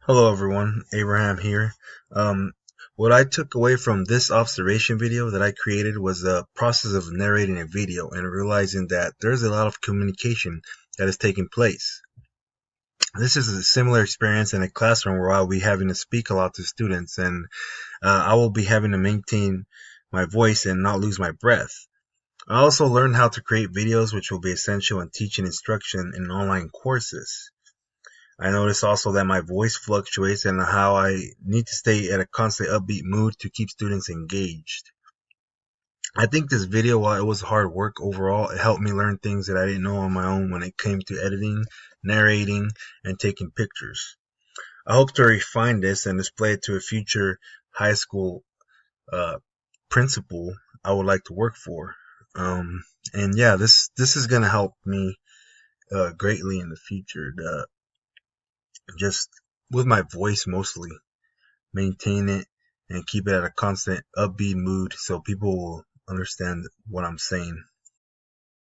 Hello everyone, Abraham here. Um, what I took away from this observation video that I created was the process of narrating a video and realizing that there's a lot of communication that is taking place. This is a similar experience in a classroom where I'll be having to speak a lot to students and I will be having to maintain my voice and not lose my breath. I also learned how to create videos which will be essential in teaching instruction in online courses. I notice also that my voice fluctuates and how I need to stay at a constant upbeat mood to keep students engaged. I think this video, while it was hard work overall, it helped me learn things that I didn't know on my own when it came to editing, narrating, and taking pictures. I hope to refine this and display it to a future high school uh, principal I would like to work for. And yeah, this is gonna help me greatly in the future. Just with my voice mostly, maintain it and keep it at a constant upbeat mood so people will understand what I'm saying.